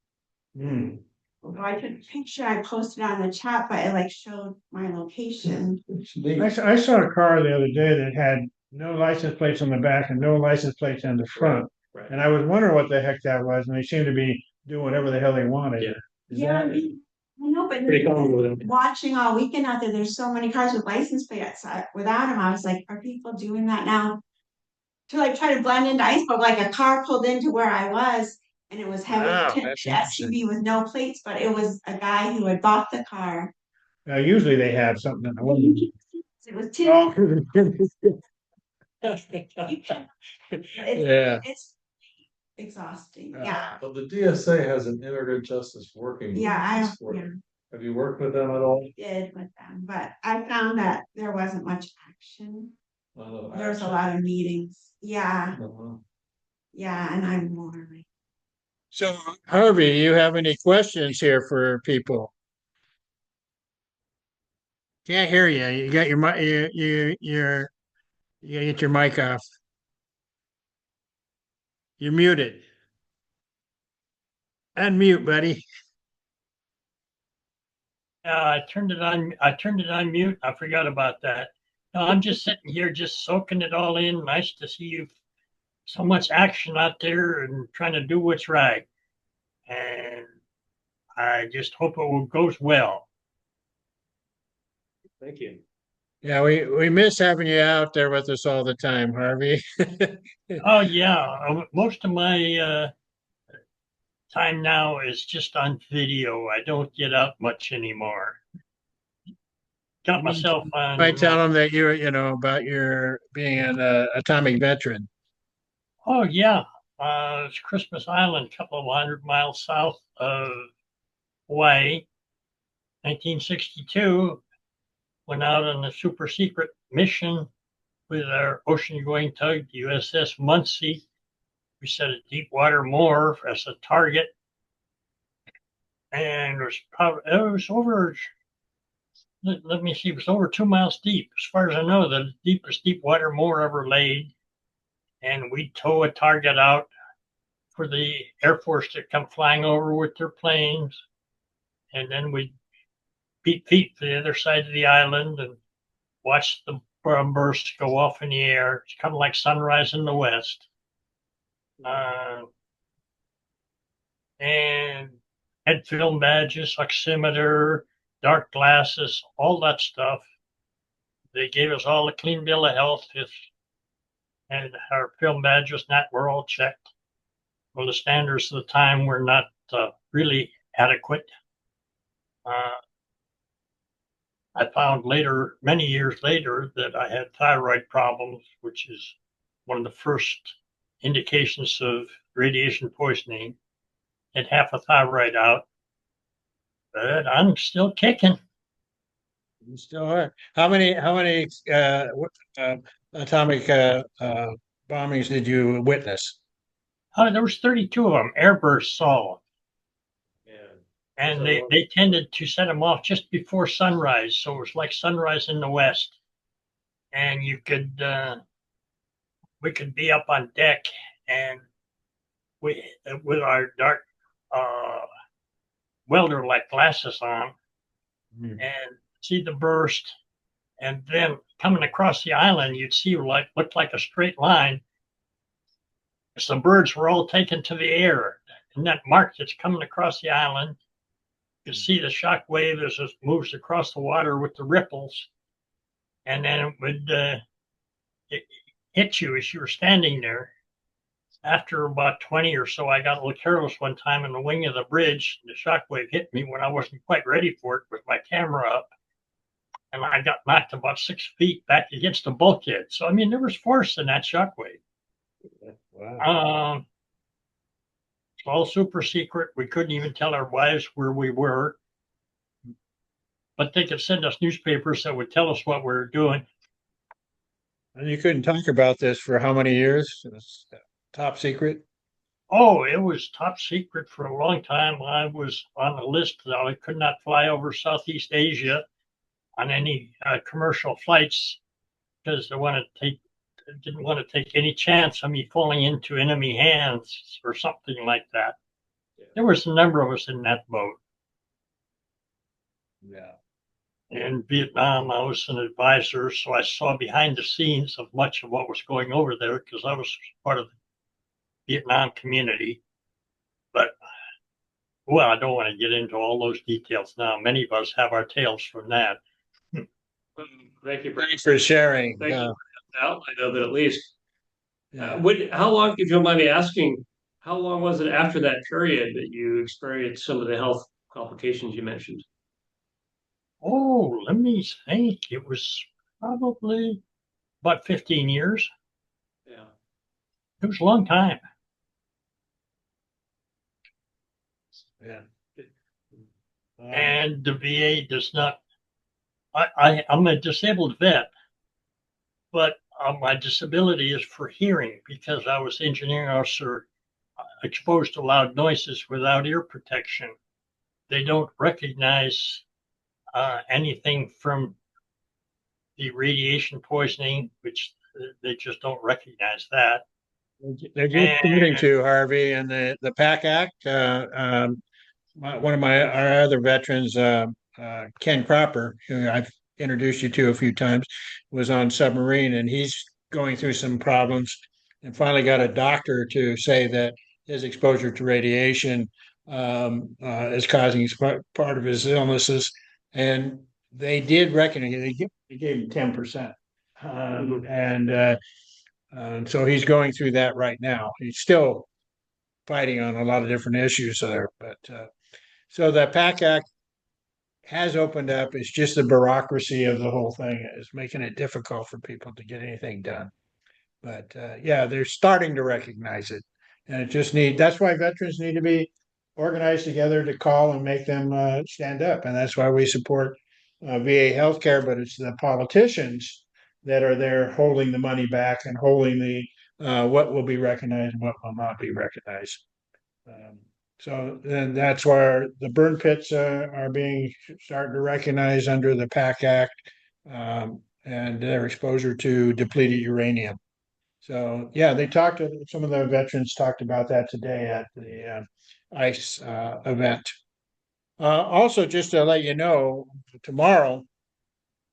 Hmm. So I took a picture, I posted on the chat, but it like showed my location. It's neat. I saw a car the other day that had no license plates on the back and no license plates on the front. Right. And I was wondering what the heck that was, and they seemed to be doing whatever the hell they wanted. Yeah. Is Yeah, that- I know, but Pretty common with them. watching all weekend out there, there's so many cars with license plates without them. I was like, are people doing that now? To like try to blend into iceberg, like a car pulled into where I was and it was heavy Wow, tipped that's interesting. SUV with no plates, but it was a guy who had bought the car. Usually they have something in the window. It was Oh. Yeah. it's exhausting. Uh, Yeah. Well, the DSA has an internet justice working group. Yeah, for it. yeah, Have you worked with them at all? did with them, but I found that there wasn't much action. There was a lot of meetings. Yeah, Uh-huh. yeah, and I'm more like, So Harvey, you have any questions here for people? Can't hear you. You got your mic. You gotta get your mic off. You're muted. Unmute, buddy. I turned it on. I turned it on mute. I forgot about that. No, I'm just sitting here, just soaking it all in. Nice to see you. So much action out there and trying to do what's right. And I just hope it goes well. Thank you. Yeah, we miss having you out there with us all the time, Harvey. Oh yeah, most of my time now is just on video. I don't get out much anymore. Got myself on. I tell them that about your being an atomic veteran. Oh yeah, it's Christmas Island, a couple of 100 miles south of Hawaii. 1962, went out on a super secret mission with our ocean-going tug, the USS Muncie. We set a deep water moor as a target, and it was over. Let me see, it was over 2 miles deep. As far as I know, the deepest deep water moor ever laid. And we tow a target out for the Air Force to come flying over with their planes. And then we beat feet to the other side of the island and watch the bursts go off in the air. It's kind of like sunrise in the west. And had film badges, oximeter, dark glasses, all that stuff. They gave us all a clean bill of health. And our film badges were all checked. Well, the standards of the time were not really adequate. I found later, many years later, that I had thyroid problems, which is one of the first indications of radiation poisoning. Had half a thyroid out, but I'm still kicking. You still are. How many atomic bombings did you witness? There was 32 of them, airbursts all. Yeah. And they tended to set them off just before sunrise. So it was like sunrise in the west. And you could we could be up on deck and we with our dark welder like glasses on and see the burst. And then coming across the island, you'd see like looked like a straight line. As the birds were all taken to the air, and that mark that's coming across the island, you see the shock wave as it moves across the water with the ripples, and then it would hit you as you were standing there. After about 20 or so, I got a little careless one time in the wing of the bridge. The shock wave hit me when I wasn't quite ready for it with my camera up. And I got knocked about 6 feet back against the bulkhead. So, I mean, there was force in that shock wave. Wow. It's all super secret. We couldn't even tell our wives where we were. But they could send us newspapers that would tell us what we were doing. And you couldn't talk about this for how many years? It was top secret. Oh, it was top secret for a long time. I was on the list that I could not fly over Southeast Asia on any commercial flights because didn't want to take any chance of me falling into enemy hands or something like that. There was a number of us in that boat. Yeah. In Vietnam, I was an advisor, so I saw behind the scenes of much of what was going over there because I was part of the Vietnam community. But, well, I don't want to get into all those details now. Many of us have our tales from that. Thank you. Thanks for sharing. Thank you for the outline of it, at least. Yeah. How long, if you don't mind me asking, how long was it after that period that you experienced some of the health complications you mentioned? Oh, let me think. It was probably about 15 years. Yeah. It was a long time. Yeah. And the VA does not, I'm a disabled vet, but my disability is for hearing because I was engineering officer exposed to loud noises without ear protection. They don't recognize anything from the radiation poisoning, which they just don't recognize that. They're just starting to, Harvey, and the PAC Act. One of our other veterans, Ken Cropper, who I've introduced you to a few times, was on submarine, and he's going through some problems, and finally got a doctor to say that his exposure to radiation is causing part of his illnesses, and they did recognize they gave him 10%, and so he's going through that right now. He's still fighting on a lot of different issues there, but. So the PAC Act has opened up. It's just the bureaucracy of the whole thing is making it difficult for people to get anything done. But yeah, they're starting to recognize it, and that's why veterans need to be organized together to call and make them stand up, and that's why we support VA healthcare. But it's the politicians that are there holding the money back and holding the what will be recognized and what will not be recognized. So then that's where the burn pits are being starting to recognize under the PAC Act and their exposure to depleted uranium. So yeah, some of the veterans talked about that today at the ICE event. Also, just to let you know, tomorrow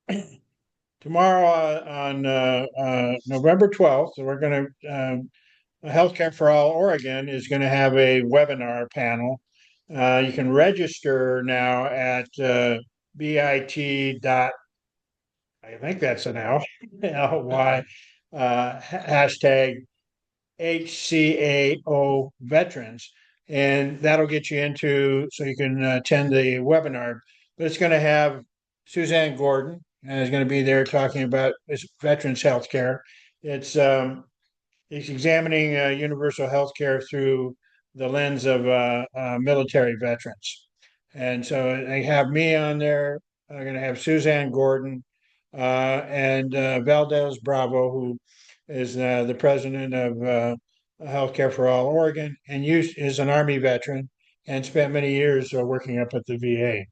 on November 12th, we're going to Healthcare for All Oregon is going to have a webinar panel. You can register now at bit dot, I think that's an ly hashtag HCAO veterans, and that'll get you into so you can attend the webinar. But it's going to have Suzanne Gordon and is going to be there talking about veterans health care. It's examining universal health care through the lens of military veterans. And so they have me on there. I'm going to have Suzanne Gordon and Valdez Bravo, who is the president of Healthcare for All Oregon and is an Army veteran and spent many years working up at the VA.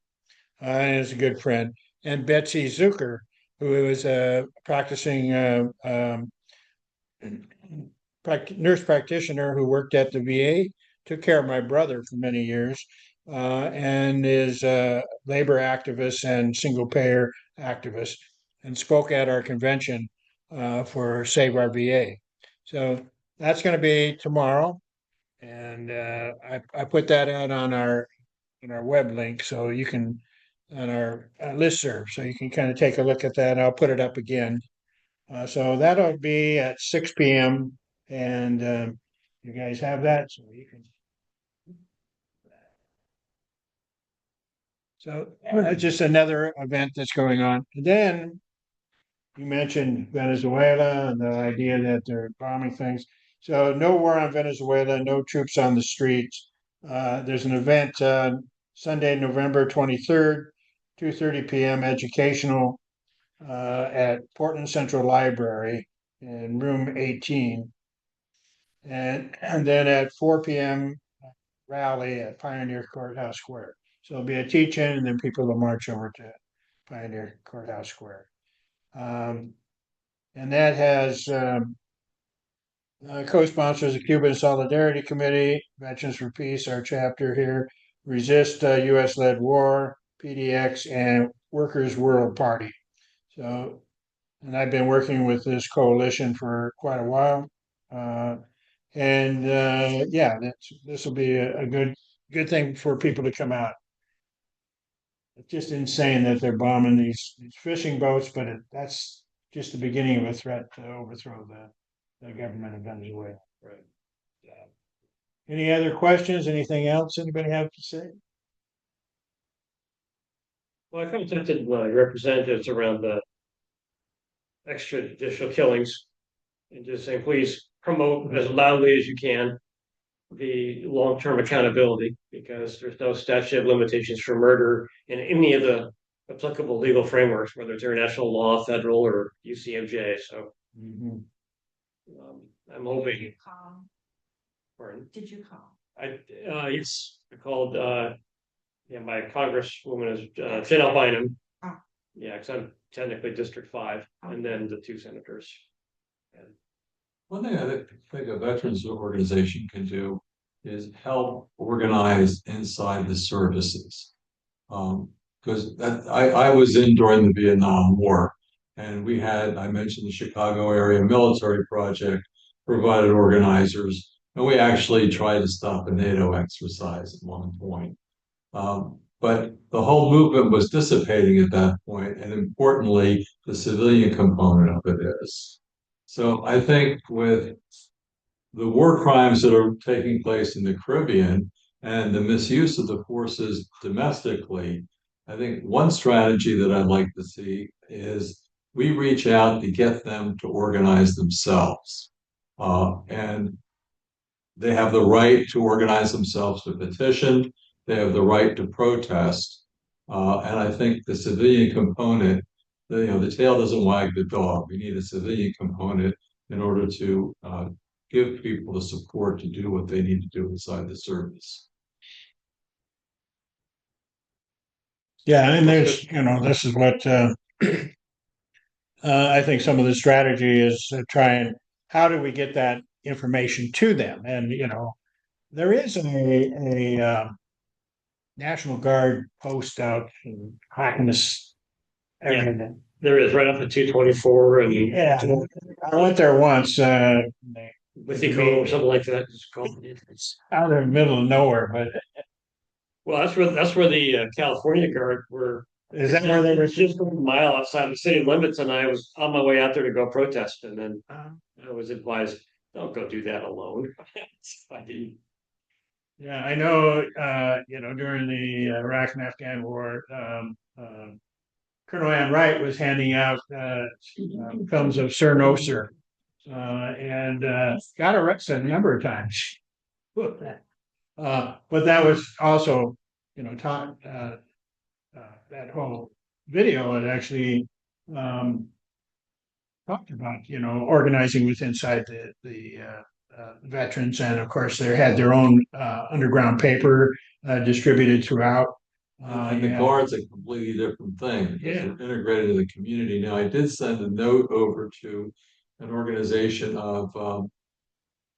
And is a good friend. And Betsy Zucker, who is practicing nurse practitioner who worked at the VA, took care of my brother for many years, and is a labor activist and single payer activist, and spoke at our convention for Save Our VA. So that's going to be tomorrow, and I put that out on our web link, so you can on our listserv, so you can kind of take a look at that. I'll put it up again. So that'll be at 6 p.m. and you guys have that, so you can. So just another event that's going on. And then you mentioned Venezuela and the idea that they're bombing things. So no war on Venezuela, no troops on the streets. There's an event Sunday, November 23rd, 2:30 p.m. educational at Portland Central Library in room 18. And then at 4 p.m. rally at Pioneer Courthouse Square. So it'll be a teach-in, and then people will march over to Pioneer Courthouse Square. And that has co-sponsors the Cuban Solidarity Committee, Veterans for Peace, our chapter here, Resist U.S.-led War, PDX, and Workers' World Party. So, and I've been working with this coalition for quite a while. Yeah, this will be a good thing for people to come out. It's just insane that they're bombing these fishing boats, but that's just the beginning of a threat to overthrow the government of Venezuela. Right. Any other questions? Anything else anybody have to say? Well, I contacted representatives around the extrajudicial killings and just saying, please promote as loudly as you can the long-term accountability, because there's no statute of limitations for murder in any of the applicable legal frameworks, whether it's international law, federal, or UCMJ. So I'm hoping. Did you call? Pardon? Did you call? Yes, I called. My congresswoman is Janelle Bynum. Oh. Yeah, because I'm technically District 5, and then the two senators. One thing I think a veterans organization can do is help organize inside the services. Because I was in during the Vietnam War, and I mentioned the Chicago Area Military Project provided organizers, and we actually tried to stop a NATO exercise at one point. But the whole movement was dissipating at that point, and importantly, the civilian component of it is. So I think with the war crimes that are taking place in the Caribbean and the misuse of the forces domestically, I think one strategy that I'd like to see is we reach out to get them to organize themselves. And they have the right to organize themselves to petition. They have the right to protest. And I think the civilian component, the tail doesn't wag the dog. We need a civilian component in order to give people the support to do what they need to do inside the service. Yeah, and there's, this is what I think some of the strategy is how do we get that information to them? And, there is a National Guard post out in Clackamas area. Yeah, there is right up at 224, and Yeah, I went there once. with the code or something like that. It's called. It's out in the middle of nowhere, but Well, that's where the California Guard were. is that where they were? Just a mile outside the city limits, and I was on my way out there to go protest, and then I was advised, "Don't go do that alone." I didn't. Yeah, I know. During the Iraq and Afghan War, Colonel Ann Wright was handing out films of Sir No Sir, and got arrested a number of times. But that was also, taught that whole video. It actually talked about, organizing with inside the veterans, and of course they had their own underground paper distributed throughout. And the guard's a completely different thing. Yeah. They're integrated in the community. Now, I did send a note over to an organization of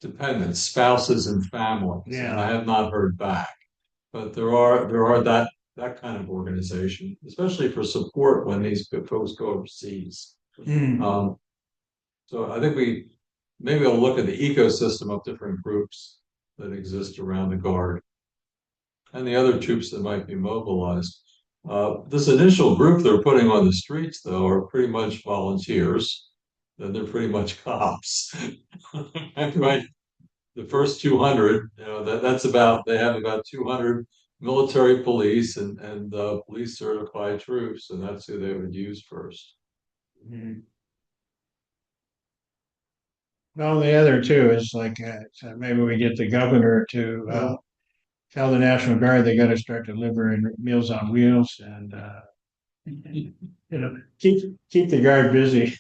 dependents, spouses and families. Yeah. And I have not heard back. But there are that kind of organization, especially for support when these folks go overseas. Um, so I think maybe we'll look at the ecosystem of different groups that exist around the Guard and the other troops that might be mobilized. This initial group they're putting on the streets, though, are pretty much volunteers. Then they're pretty much cops. Right? The first 200, they have about 200 military police and police certified troops, and that's who they would use first. Well, the other two is like, so maybe we get the governor to tell the National Guard they got to start delivering Meals on Wheels and keep the guard busy.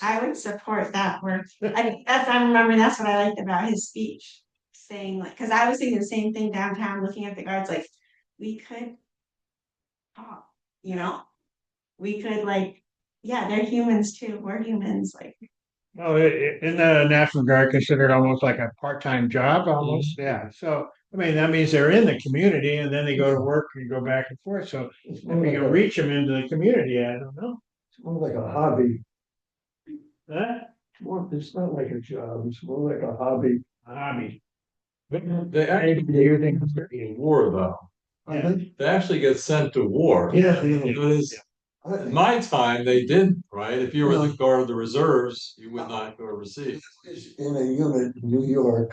I would support that work. I remember that's what I liked about his speech, saying like, because I was thinking the same thing downtown, looking at the guards, like, we could talk, we could like, yeah, they're humans too. We're humans, like. Well, in the National Guard considered almost like a part-time job almost. Yeah. So, I mean, that means they're in the community and then they go to work and go back and forth. So It's if more we like can reach them into the community, I don't know. it's more like a hobby. Huh? It's not like a job. It's more like a hobby. Hobby. They actually get sent to war, though. Yeah. They actually get sent to war. Yeah. In my time, they didn't, right? If you were the Guard of the Reserves, you would not go overseas. In a unit in New York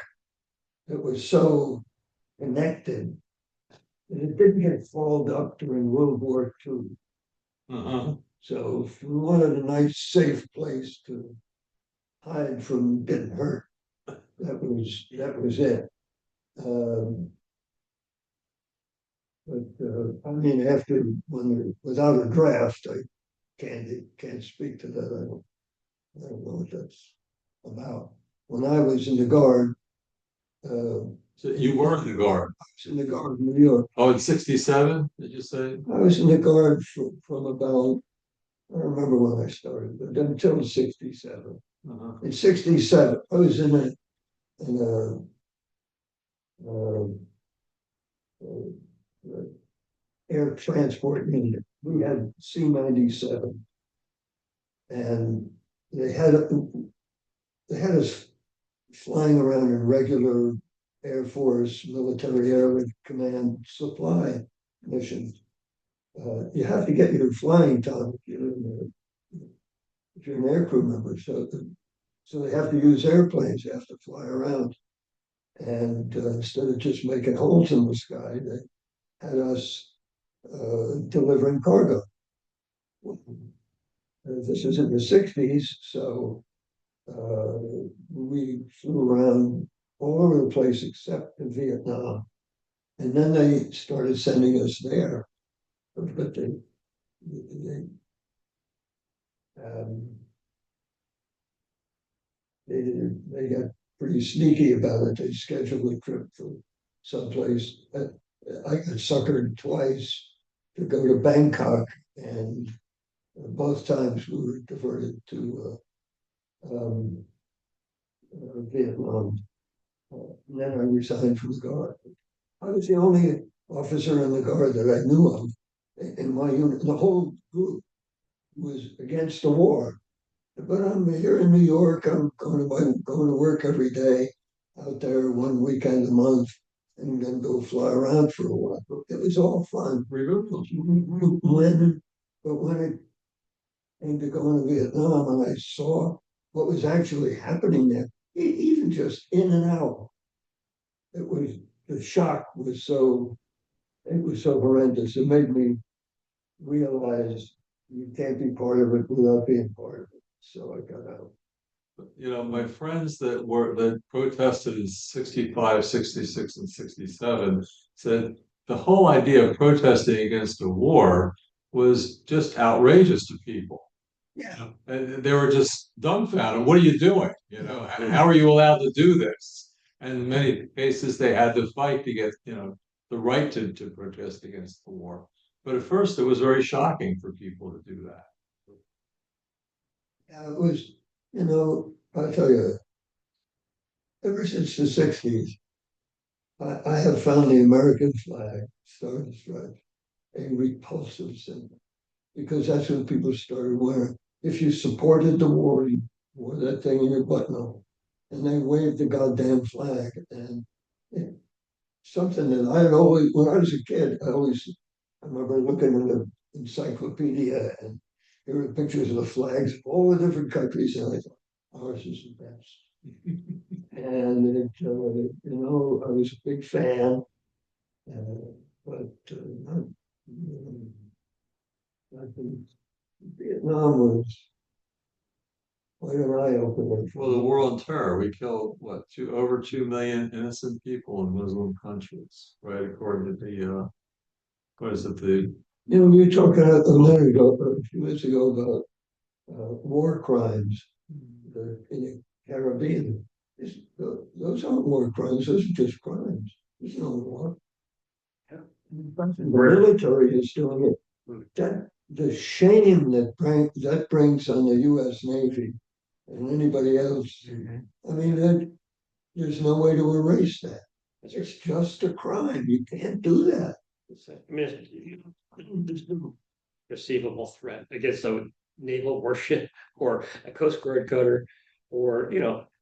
that was so connected that it didn't get fouled up during World War II. Uh-huh. So if we wanted a nice, safe place to hide from getting hurt, that was it. But I mean, without a draft, I can't speak to that. I don't know what that's about. When I was in the Guard, So you were in the Guard. I was in the Guard in New York. Oh, in '67, did you say? I was in the Guard from about, I don't remember when I started, but until '67. Uh-huh. In '67, I was in a air transport unit. We had C-97, and they had us flying around in regular Air Force, military air command supply missions. You have to get your flying time if you're an aircrew member. So they have to use airplanes. You have to fly around. And instead of just making holes in the sky, they had us delivering cargo. This is in the '60s, so we flew around all over the place except in Vietnam. And then they started sending us there. But they got pretty sneaky about it. They scheduled a trip for someplace. I got suckered twice to go to Bangkok, and both times we were diverted to Vietnam. And then I resigned from the Guard. I was the only officer in the Guard that I knew of in my unit. The whole group was against the war. But I'm here in New York. I'm going to work every day out there 1 weekend a month, and then go fly around for a while. It was all fun. But when it came to going to Vietnam, and I saw what was actually happening there, even just in and out, the shock was so horrendous. It made me realize you can't be part of it without being part of it. So I got out. My friends that protested in '65, '66, and '67 said the whole idea of protesting against a war was just outrageous to people. Yeah. And they were just dumbfounded. What are you doing? How are you allowed to do this? And in many cases, they had to fight to get, the right to protest against the war. But at first, it was very shocking for people to do that. Yeah, it was, I'll tell you, ever since the 60s, I have found the American flag, Star and Stripes, a repulsive symbol because that's what people started wearing. If you supported the war, you wore that thing in your buttonhole, and they waved the goddamn flag. And it, something that I had always, when I was a kid, I remember looking in the encyclopedia and there were pictures of the flags of all the different countries, and I thought, ours is the best. And I was a big fan, but I think Vietnam was quite an eye opener. Well, the war on terror, we killed what, over 2 million innocent people in Muslim countries, right? According to the what is it, the You were talking a minute ago, a few minutes ago, about war crimes in the Caribbean. Those aren't war crimes, those are just crimes. There's no war. The military is doing it. The shame that brings on the U.S. Navy and anybody else, I mean, there's no way to erase that. It's just a crime. You can't do that. I mean, there's no perceivable threat against a naval warship or a Coast Guard cutter, or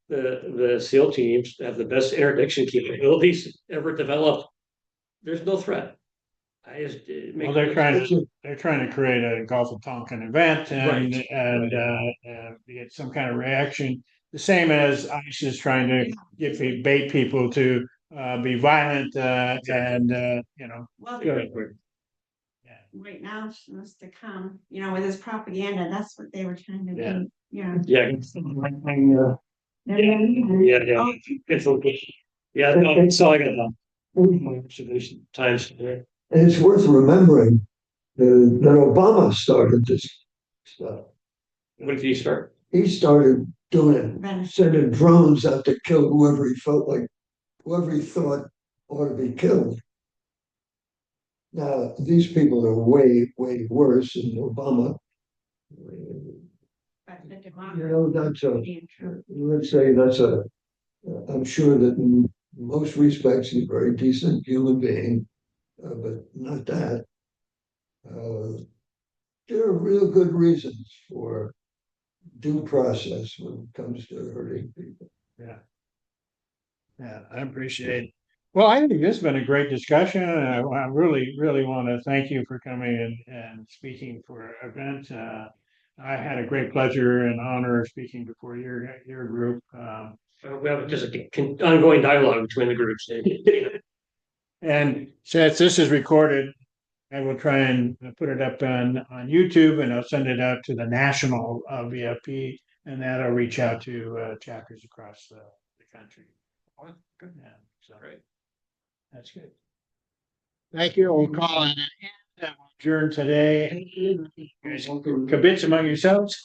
the SEAL teams have the best interdiction capabilities ever developed. There's no threat. Well, they're trying to create a Gulf of Tonkin event and get some kind of reaction. The same as ICE is trying to bait people to be violent Well, good. right now, she wants to come, with his propaganda, that's what they were trying to do, Yeah. It's okay. Yeah, no, so I got observation times. And it's worth remembering that Obama started this stuff. When did you start? He started doing it, sending drones out to kill whoever he thought ought to be killed. Now, these people are way, way worse than Obama. I'm sure that in most respects he's a very decent human being, but not that. There are real good reasons for due process when it comes to hurting people. Yeah, I appreciate it. Well, I think this has been a great discussion, and I really, really want to thank you for coming and speaking for our event. I had a great pleasure and honor of speaking before your group. We have just an ongoing dialogue between the groups. And since this is recorded, I will try and put it up on YouTube, and I'll send it out to the national VFP, and that'll reach out to chapters across the country. Good. Yeah, so Great. that's good. Thank you. We'll call it an end. We'll adjourn today. You guys kibitz among yourselves.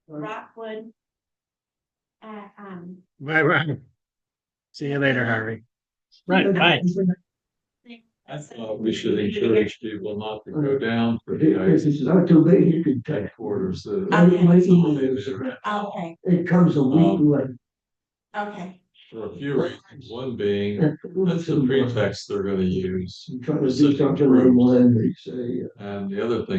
Rockwood. Bye. See you later, Harvey. Right, bye. I thought we should encourage people not to go down for the If it's not too late, you can take. headquarters. Okay, It comes a week late. okay. For a few reasons. One being, that's the pretext they're going to use. Trying to do something online, they say. And the other thing